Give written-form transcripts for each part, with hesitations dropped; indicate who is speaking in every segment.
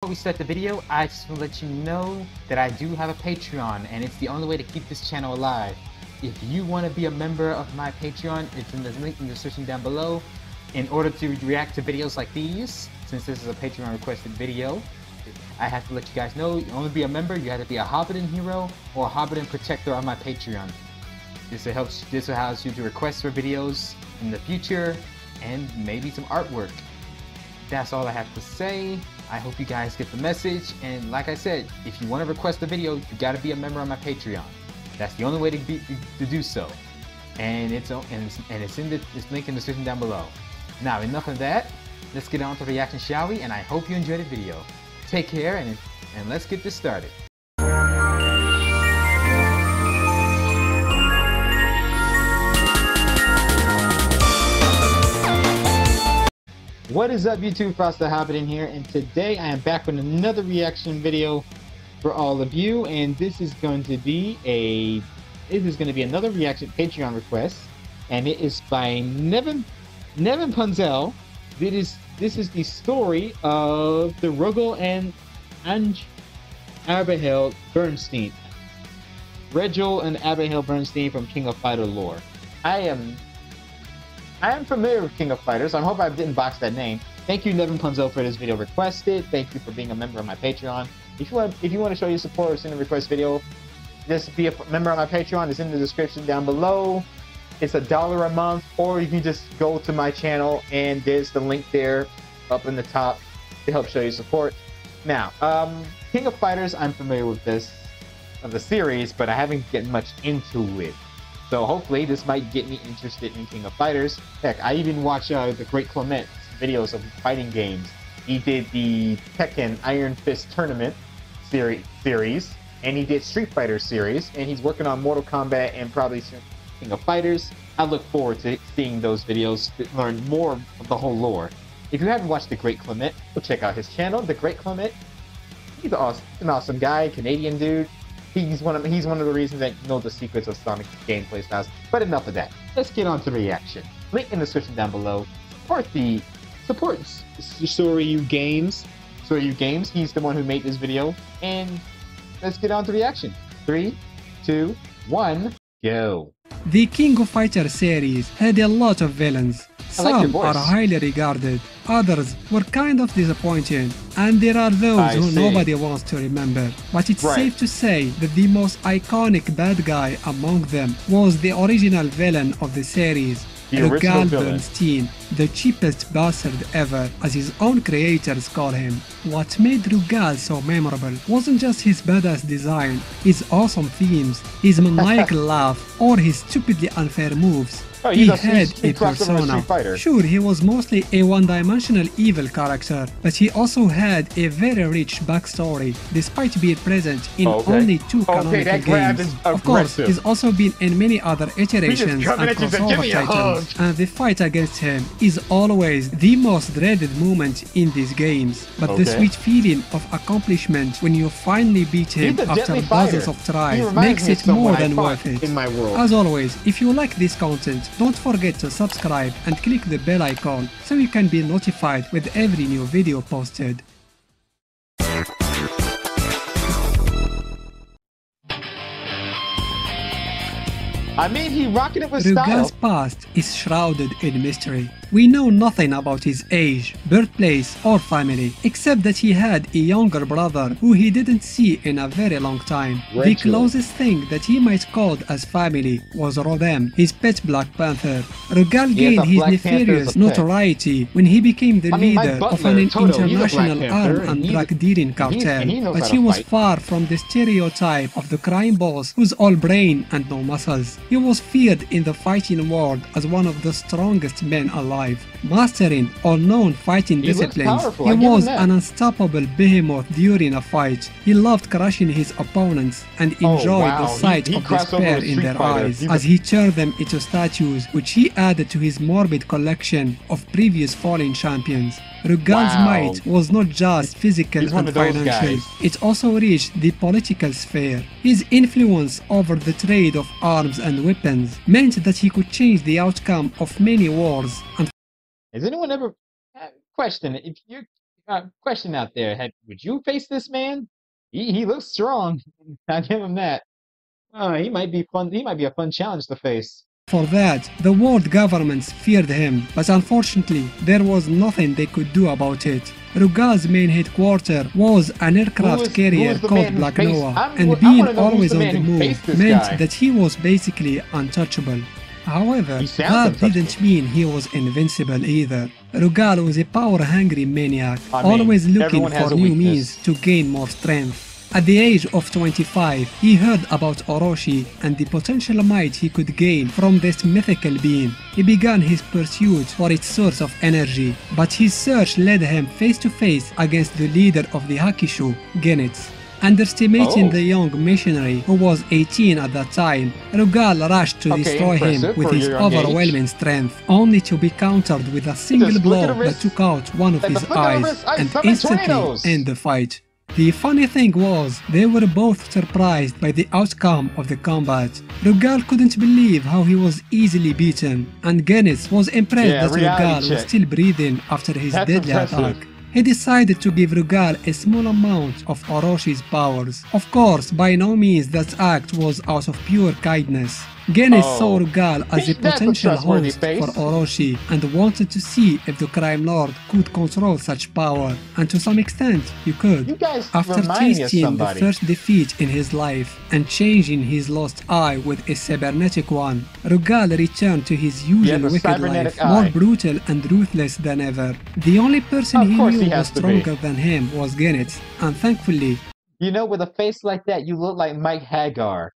Speaker 1: we start the video, I just want to let you know that I do have a Patreon, and it's the only way to keep this channel alive. If you want to be a member of my Patreon, it's in the link in the description down below. In order to react to videos like these, since this is a Patreon requested video, I have to let you guys know, you only be a member, you have to be a Hobidon hero or a Hobidon protector on my Patreon. This allows you to request for videos in the future and maybe some artwork. That's all I have to say. I hope you guys get the message, and like I said, if you want to request a video, you got to be a member on my Patreon. That's the only way to do so, and it's in this link in the description down below. Now, enough of that. Let's get on to the reaction, shall we? And I hope you enjoyed the video. Take care, and let's get this started. What is up, YouTube? Frost the Hobidon here, and today I am back with another reaction video for all of you, and this is going to be another reaction Patreon request, and it is by Nevin Punzel. This is the story of the Rugal and Adelheid Bernstein. Rugal and Adelheid Bernstein from King of Fighter lore. I am familiar with King of Fighters. I hope I didn't box that name. Thank you, Nevin Punzel, for this video requested. Thank you for being a member of my Patreon. If you want to show your support or send a request video, just be a member of my Patreon. It's in the description down below. It's $1 a month, or you can just go to my channel and there's the link there up in the top to help show your support. Now, King of Fighters, I'm familiar with this of the series, but I haven't gotten much into it. So hopefully this might get me interested in King of Fighters. Heck, I even watch the Great Clement's videos of fighting games. He did the Tekken Iron Fist Tournament series, and he did Street Fighter series, and he's working on Mortal Kombat and probably King of Fighters. I look forward to seeing those videos to learn more of the whole lore. If you haven't watched The Great Clement, go check out his channel. The Great Clement, he's an awesome guy, Canadian dude. He's one of the reasons that you know the secrets of Sonic's gameplay styles. But enough of that. Let's get on to the reaction. Link in the description down below. Support Soryu Games. He's the one who made this video. And let's get on to the reaction. 3, 2, 1, go.
Speaker 2: The King of Fighters series had a lot of villains. Some are highly regarded, others were kind of disappointing, and there are those who nobody wants to remember. But it's safe to say that the most iconic bad guy among them was the original villain of the series, Rugal Bernstein, the cheapest bastard ever, as his own creators call him. What made Rugal so memorable wasn't just his badass design, his awesome themes, his maniacal laugh, or his stupidly unfair moves. He had a persona. Sure, he was mostly a one-dimensional evil character, but he also had a very rich backstory, despite being present in only 2 canonical games. Of course, he's also been in many other iterations and crossover titles, and the fight against him is always the most dreaded moment in these games. But the sweet feeling of accomplishment when you finally beat him after dozens of tries makes it more than worth it. As always, if you like this content, don't forget to subscribe and click the bell icon so you can be notified with every new video posted.
Speaker 1: I mean, he rocking it with style.
Speaker 2: Rugal's past is shrouded in mystery. We know nothing about his age, birthplace or family, except that he had a younger brother who he didn't see in a very long time. The closest thing that he might call as family was Rodem, his pet Black Panther. Rugal gained his nefarious notoriety when he became the leader of an international arm and drug dealing cartel, but he was far from the stereotype of the crime boss who's all brain and no muscles. He was feared in the fighting world as one of the strongest men alive. Mastering all known fighting disciplines, he was an unstoppable behemoth during a fight. He loved crushing his opponents and enjoyed the sight of despair in their eyes as he turned them into statues, which he added to his morbid collection of previous fallen champions. Rugal's might was not just physical and financial, it also reached the political sphere. His influence over the trade of arms and weapons meant that he could change the outcome of many wars. And
Speaker 1: has anyone ever questioned if Question out there: would you face this man? He looks strong. I give him that. He might be fun. He might be a fun challenge to face.
Speaker 2: For that, the world governments feared him, but unfortunately, there was nothing they could do about it. Rugal's main headquarters was an aircraft carrier called Black Noah, and being always on the move meant that he was basically untouchable. However, that didn't mean he was invincible either. Rugal was a power-hungry maniac, always looking for new means to gain more strength. At the age of 25, he heard about Orochi and the potential might he could gain from this mythical being. He began his pursuit for its source of energy, but his search led him face to face against the leader of the Hakishu, Genitz. Underestimating the young missionary, who was 18 at that time, Rugal rushed to destroy him with his overwhelming strength, only to be countered with a single blow that took out one of his eyes and instantly end the fight. The funny thing was, they were both surprised by the outcome of the combat. Rugal couldn't believe how he was easily beaten, and Genitz was impressed that Rugal was still breathing after his deadly attack. He decided to give Rugal a small amount of Oroshi's powers. Of course, by no means that act was out of pure kindness. Genitz saw Rugal as a potential host for Orochi and wanted to see if the crime lord could control such power, and to some extent he could. After tasting the first defeat in his life and changing his lost eye with a cybernetic one, Rugal returned to his usual wicked life, more brutal and ruthless than ever. The only person he knew was stronger than him was Genitz, and thankfully...
Speaker 1: You know, with a face like that, you look like Mike Hagar.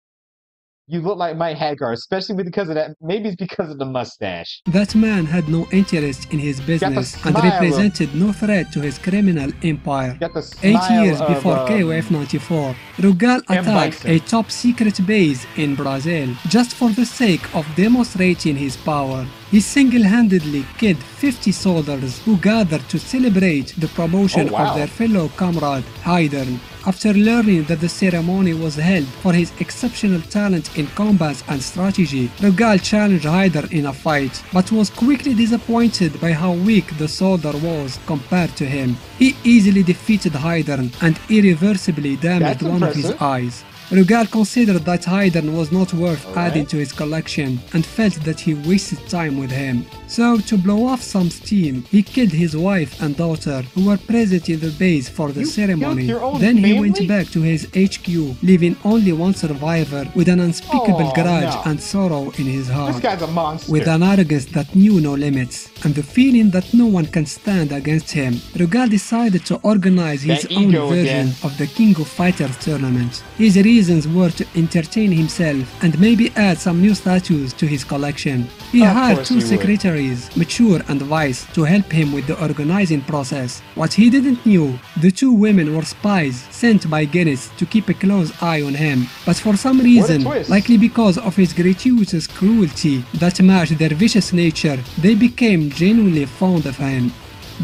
Speaker 1: You look like Mike Hagar, especially because of that. Maybe it's because of the mustache.
Speaker 2: That man had no interest in his business and represented no threat to his criminal empire. 8 years before KOF 94, Rugal attacked a top secret base in Brazil just for the sake of demonstrating his power. He single-handedly killed 50 soldiers who gathered to celebrate the promotion of their fellow comrade, Hobidon. After learning that the ceremony was held for his exceptional talent in combat and strategy, Rugal challenged Hobidon in a fight, but was quickly disappointed by how weak the soldier was compared to him. He easily defeated Hobidon and irreversibly damaged one of his eyes. Rugal considered that Hobidon was not worth adding to his collection and felt that he wasted time with him. So, to blow off some steam, he killed his wife and daughter who were present in the base for the ceremony. Then he went back to his HQ, leaving only one survivor with an unspeakable grudge and sorrow in his heart.
Speaker 1: This guy's a monster.
Speaker 2: With an arrogance that knew no limits and the feeling that no one can stand against him, Rugal decided to organize his own version of the King of Fighters tournament. His reasons were to entertain himself and maybe add some new statues to his collection. He hired 2 secretaries, Mature and Vice, to help him with the organizing process. What he didn't know, the 2 women were spies sent by Genitz to keep a close eye on him, but for some reason, likely because of his gratuitous cruelty that matched their vicious nature, they became genuinely fond of him.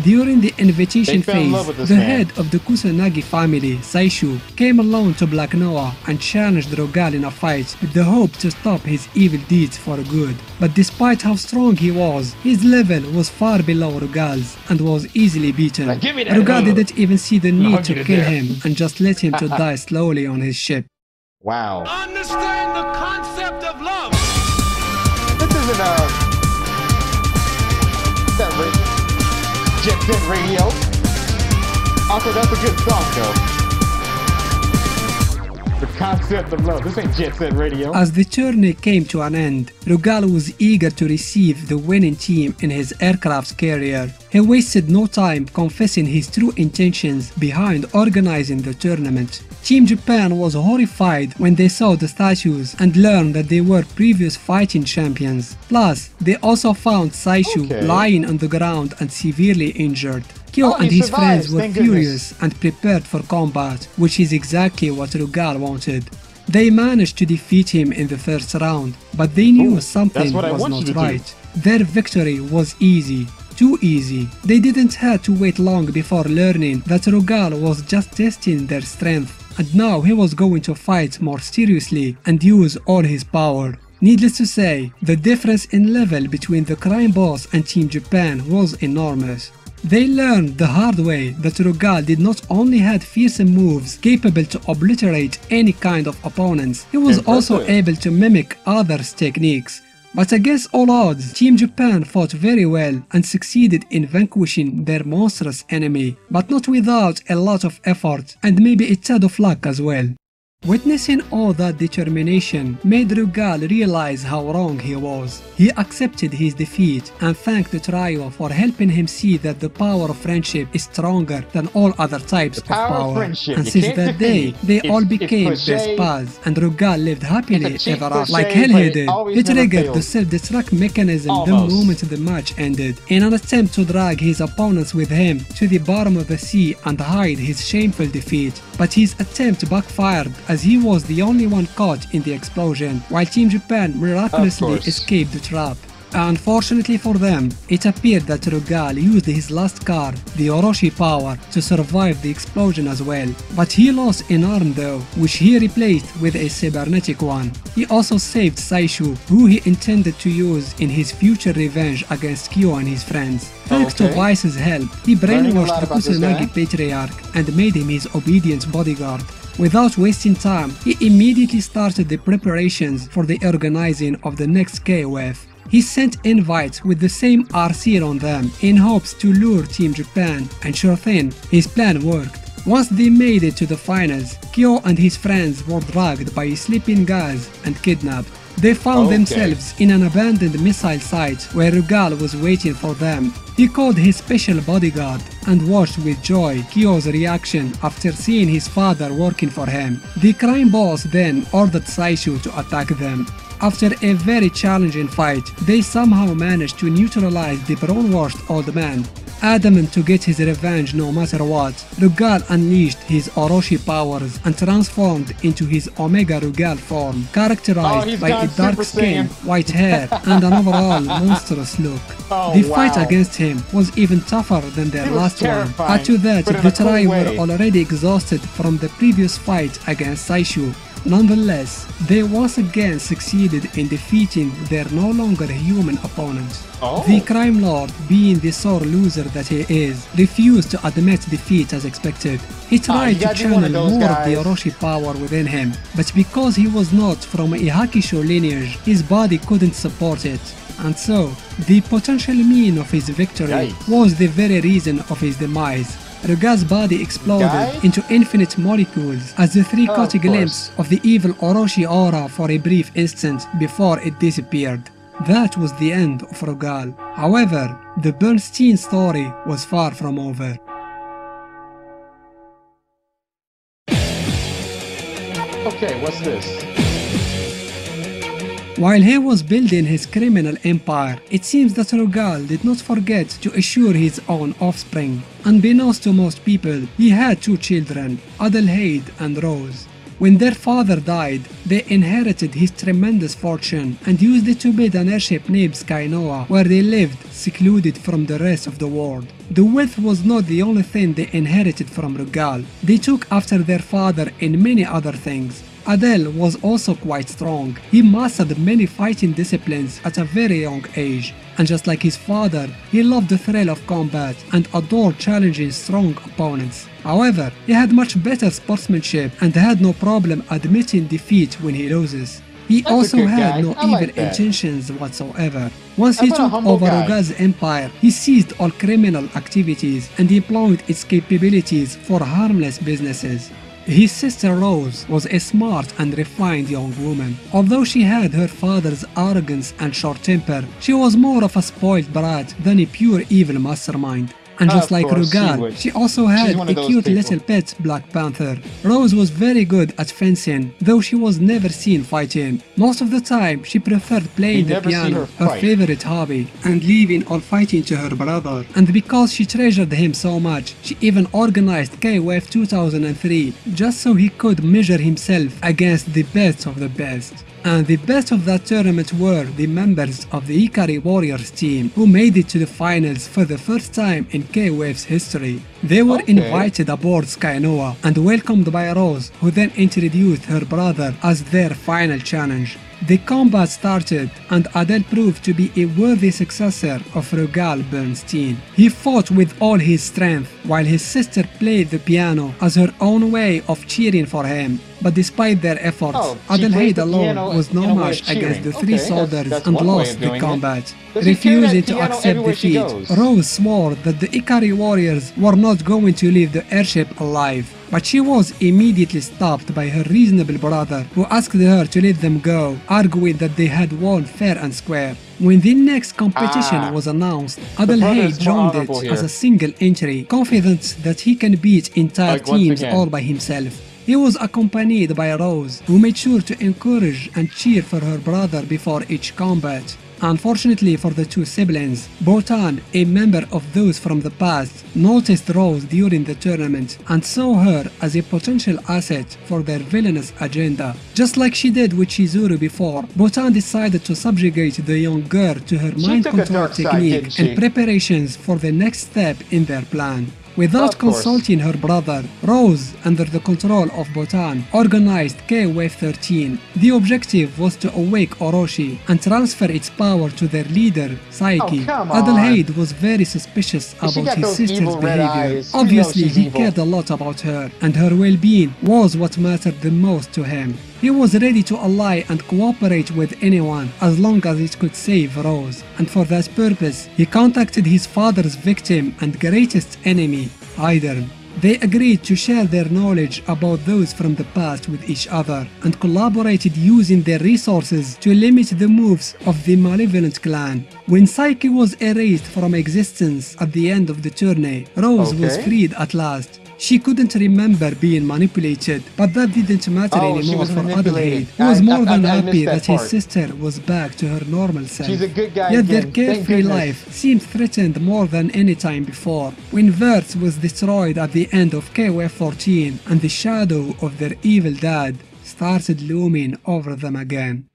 Speaker 2: During the invitation phase, the head of the Kusanagi family, Saishu, came alone to Black Noah and challenged Rugal in a fight with the hope to stop his evil deeds for good. But despite how strong he was, his level was far below Rugal's and was easily beaten. Rugal didn't even see the need to kill him and just let him to die slowly on his ship.
Speaker 1: Wow.
Speaker 3: Understand the concept of love!
Speaker 1: This isn't Jet Set Radio. Also, that's a good song, though. The concept of love. This ain't Jet Set Radio.
Speaker 2: As the tourney came to an end, Rugal was eager to receive the winning team in his aircraft carrier. He wasted no time confessing his true intentions behind organizing the tournament. Team Japan was horrified when they saw the statues and learned that they were previous fighting champions. Plus, they also found Saishu lying on the ground and severely injured. Kyo and his friends were furious and prepared for combat, which is exactly what Rugal wanted. They managed to defeat him in the first round, but they knew something was not right. Their victory was easy. Too easy. They didn't have to wait long before learning that Rugal was just testing their strength, and now he was going to fight more seriously and use all his power. Needless to say, the difference in level between the crime boss and Team Japan was enormous. They learned the hard way that Rugal did not only had fearsome moves capable to obliterate any kind of opponents, he was also able to mimic others' techniques. But against all odds, Team Japan fought very well and succeeded in vanquishing their monstrous enemy, but not without a lot of effort and maybe a tad of luck as well. Witnessing all that determination made Rugal realize how wrong he was. He accepted his defeat and thanked the trio for helping him see that the power of friendship is stronger than all other types of power. And since that day, they all became best buds, and Rugal lived happily ever after. Like hell he did. He triggered the self-destruct mechanism the moment the match ended, in an attempt to drag his opponents with him to the bottom of the sea and hide his shameful defeat. But his attempt backfired, as he was the only one caught in the explosion, while Team Japan miraculously escaped the trap. Unfortunately for them, it appeared that Rugal used his last card, the Orochi power, to survive the explosion as well. But he lost an arm though, which he replaced with a cybernetic one. He also saved Saishu, who he intended to use in his future revenge against Kyo and his friends. Thanks to Vice's help, he brainwashed the Kusanagi Patriarch and made him his obedient bodyguard. Without wasting time, he immediately started the preparations for the organizing of the next KOF. He sent invites with the same RC on them in hopes to lure Team Japan, and sure thing, his plan worked. Once they made it to the finals, Kyo and his friends were dragged by sleeping gas and kidnapped. They found themselves in an abandoned missile site where Rugal was waiting for them. He called his special bodyguard and watched with joy Kyo's reaction after seeing his father working for him. The crime boss then ordered Saishu to attack them. After a very challenging fight, they somehow managed to neutralize the brainwashed old man. Adamant to get his revenge no matter what, Rugal unleashed his Orochi powers and transformed into his Omega Rugal form, characterized by a dark skin, white hair, and an overall monstrous look. The fight against him was even tougher than their last one. Add to that, the trio were already exhausted from the previous fight against Saishu. Nonetheless, they once again succeeded in defeating their no longer human opponent. The crime lord, being the sore loser that he is, refused to admit defeat as expected. He tried to channel more of the Orochi power within him, but because he was not from a Hakisho lineage, his body couldn't support it. And so, the potential mean of his victory was the very reason of his demise. Rugal's body exploded into infinite molecules as the three caught a glimpse of the evil Orochi aura for a brief instant before it disappeared. That was the end of Rugal. However, the Bernstein story was far from over.
Speaker 1: Okay, what's this?
Speaker 2: While he was building his criminal empire, it seems that Rugal did not forget to assure his own offspring. Unbeknownst to most people, he had two children, Adelheid and Rose. When their father died, they inherited his tremendous fortune and used it to build an airship named Skynoa, where they lived secluded from the rest of the world. The wealth was not the only thing they inherited from Rugal. They took after their father in many other things. Adel was also quite strong. He mastered many fighting disciplines at a very young age, and just like his father, he loved the thrill of combat and adored challenging strong opponents. However, he had much better sportsmanship and had no problem admitting defeat when he loses. He also had no evil intentions whatsoever. Once he took over Rugal's empire, he seized all criminal activities and employed its capabilities for harmless businesses. His sister Rose was a smart and refined young woman. Although she had her father's arrogance and short temper, she was more of a spoiled brat than a pure evil mastermind. And just like Rugal, she also had a cute little pet Black Panther. Rose was very good at fencing, though she was never seen fighting. Most of the time, she preferred playing the piano, her favorite hobby, and leaving all fighting to her brother. And because she treasured him so much, she even organized KOF 2003 just so he could measure himself against the best of the best. And the best of that tournament were the members of the Ikari Warriors team, who made it to the finals for the first time in KOF's history. They were invited aboard Skynoa and welcomed by Rose, who then introduced her brother as their final challenge. The combat started, and Adel proved to be a worthy successor of Rugal Bernstein. He fought with all his strength, while his sister played the piano as her own way of cheering for him. But despite their efforts, Adelheid alone was no match against the three soldiers and lost the combat. Refusing to accept defeat, Rose swore that the Ikari warriors were not going to leave the airship alive. But she was immediately stopped by her reasonable brother, who asked her to let them go, arguing that they had won fair and square. When the next competition was announced, Adelheid joined it as a single entry, confident that he can beat entire teams all by himself. He was accompanied by Rose, who made sure to encourage and cheer for her brother before each combat. Unfortunately for the two siblings, Botan, a member of those from the past, noticed Rose during the tournament and saw her as a potential asset for their villainous agenda. Just like she did with Chizuru before, Botan decided to subjugate the young girl to her mind control technique in preparations for the next step in their plan. Without consulting her brother, Rose, under the control of Botan, organized KOF 13. The objective was to awake Orochi and transfer its power to their leader, Saiki. Adelheid was very suspicious about his sister's behavior. Obviously, he cared a lot about her, and her well-being was what mattered the most to him. He was ready to ally and cooperate with anyone as long as it could save Rose, and for that purpose, he contacted his father's victim and greatest enemy, Hobidon. They agreed to share their knowledge about those from the past with each other and collaborated using their resources to limit the moves of the malevolent clan. When Saiki was erased from existence at the end of the tourney, Rose was freed at last. She couldn't remember being manipulated, but that didn't matter anymore for Adelheid. He was more than happy that his sister was back to her normal self.
Speaker 1: She's a good guy.
Speaker 2: Yet their carefree life seemed threatened more than any time before. When Verts was destroyed at the end of KOF 14 and the shadow of their evil dad started looming over them again.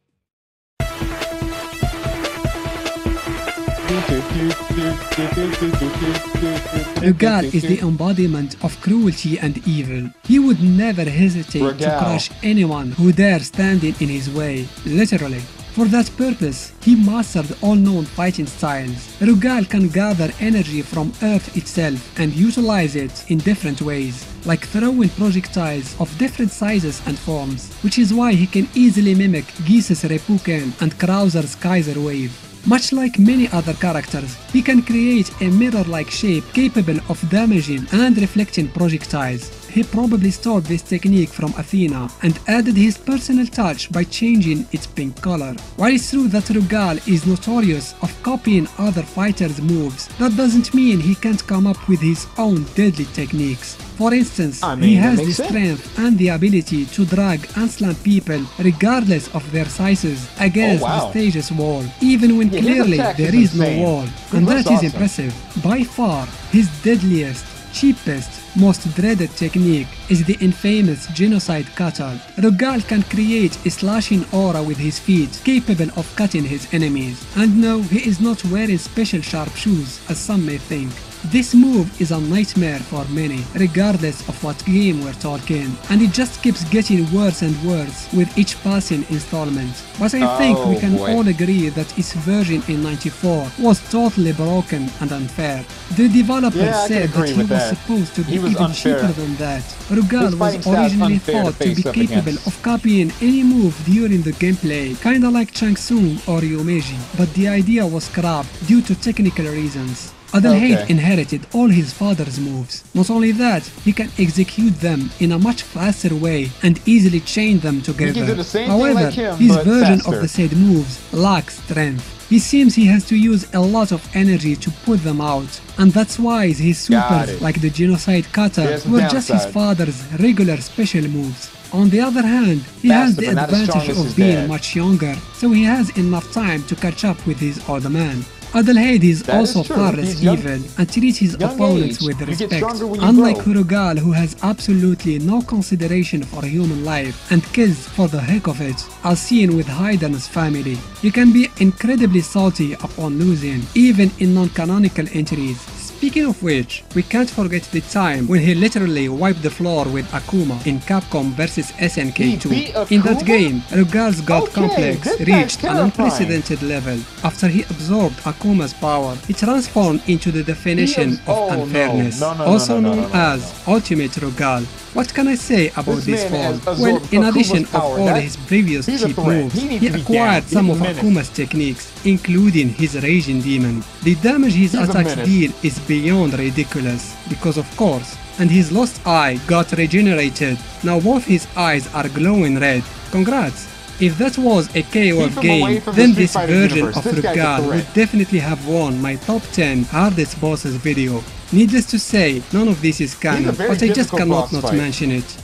Speaker 2: Rugal is the embodiment of cruelty and evil. He would never hesitate to crush anyone who dares stand in his way, literally. For that purpose, he mastered all known fighting styles. Rugal can gather energy from Earth itself and utilize it in different ways, like throwing projectiles of different sizes and forms, which is why he can easily mimic Geese's Reppuken and Krauser's Kaiser Wave. Much like many other characters, he can create a mirror-like shape capable of damaging and reflecting projectiles. He probably stole this technique from Athena and added his personal touch by changing its pink color. While it's true that Rugal is notorious of copying other fighters' moves, that doesn't mean he can't come up with his own deadly techniques. For instance, he has the strength and the ability to drag and slam people regardless of their sizes against the stage's wall, even when clearly there is no wall, and that is impressive. By far, his deadliest, cheapest, most dreaded technique is the infamous genocide cutter. Rugal can create a slashing aura with his feet, capable of cutting his enemies. And no, he is not wearing special sharp shoes, as some may think. This move is a nightmare for many, regardless of what game we're talking, and it just keeps getting worse and worse with each passing installment. But I think we can all agree that its version in '94 was totally broken and unfair. The developer said that he was supposed to be even cheaper than that. Rugal was originally thought to be capable of copying any move during the gameplay, kinda like Shang Tsung or Yumeji, but the idea was scrapped due to technical reasons. Adelheid inherited all his father's moves. Not only that, he can execute them in a much faster way and easily chain them together. However, his version of the said moves lacks strength. He seems he has to use a lot of energy to put them out, and that's why his supers, like the genocide cutter, were just his father's regular special moves. On the other hand, he has the advantage of being much younger, so he has enough time to catch up with his older man. Adelheid is also far less evil and treats his opponents with respect, unlike Rugal, who has absolutely no consideration for human life and kills for the heck of it, as seen with Hobidon's family. He can be incredibly salty upon losing, even in non-canonical entries. Speaking of which, we can't forget the time when he literally wiped the floor with Akuma in Capcom vs SNK 2. In that game, Rugal's God Complex reached an unprecedented level. After he absorbed Akuma's power, it transformed into the definition of unfairness, also known as Ultimate Rugal. What can I say about this form? Well, in addition of all his previous cheap moves, he acquired some of Akuma's techniques, including his Raging Demon. The damage his attacks deal is beyond ridiculous, because of course, and his lost eye got regenerated. Now both his eyes are glowing red. Congrats! If that was a KOF game, then this version of Rugal would definitely have won my top 10 hardest bosses video. Needless to say, none of this is canon, but I just cannot not mention it.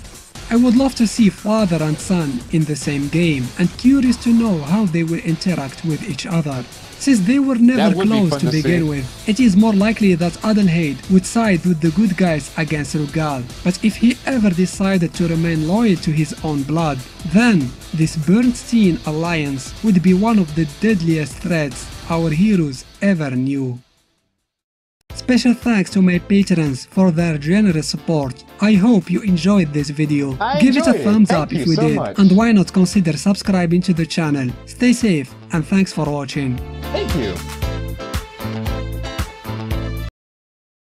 Speaker 2: I would love to see father and son in the same game, and curious to know how they will interact with each other. Since they were never close to begin with, it is more likely that Adelheid would side with the good guys against Rugal. But if he ever decided to remain loyal to his own blood, then this Bernstein alliance would be one of the deadliest threats our heroes ever knew. Special thanks to my patrons for their generous support. I hope you enjoyed this video. Give it a thumbs up if you did, and why not consider subscribing to the channel. Stay safe, and thanks for watching.
Speaker 1: Thank you.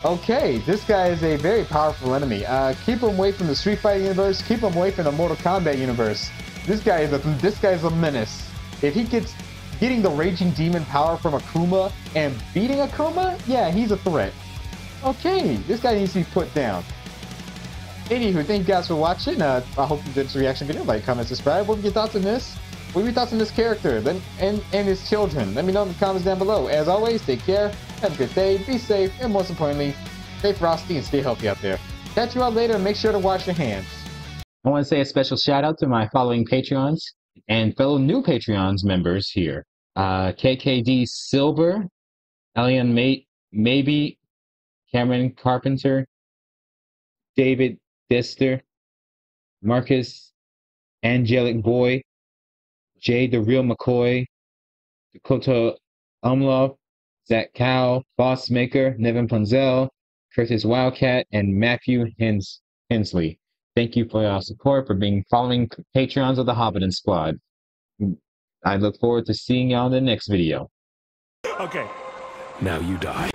Speaker 1: Okay, this guy is a very powerful enemy. Keep him away from the Street Fighter universe. Keep him away from the Mortal Kombat universe. This guy is a menace. If he gets getting the Raging Demon power from Akuma and beating Akuma, yeah, he's a threat. Okay, this guy needs to be put down. Anywho, thank you guys for watching. I hope you did this reaction video. Like, comment, subscribe. What are your thoughts on this? What are your thoughts on this character and his children? Let me know in the comments down below. As always, take care, have a good day, be safe, and most importantly, stay frosty and stay healthy out there. Catch you all later, and make sure to wash your hands. I want to say a special shout out to my following Patreons and fellow new Patreons members here. KKD Silver, Elian Maybe, Cameron Carpenter, David Dister, Marcus Angelic Boy, Jay the Real McCoy, Dakota Umlov, Zach Cow, Boss Maker, Nevin Punzel, Curtis Wildcat, and Matthew Hensley. Thank you for your support, for being following Patreons of the Hobidon Squad. I look forward to seeing y'all in the next video.
Speaker 3: Okay, now you die.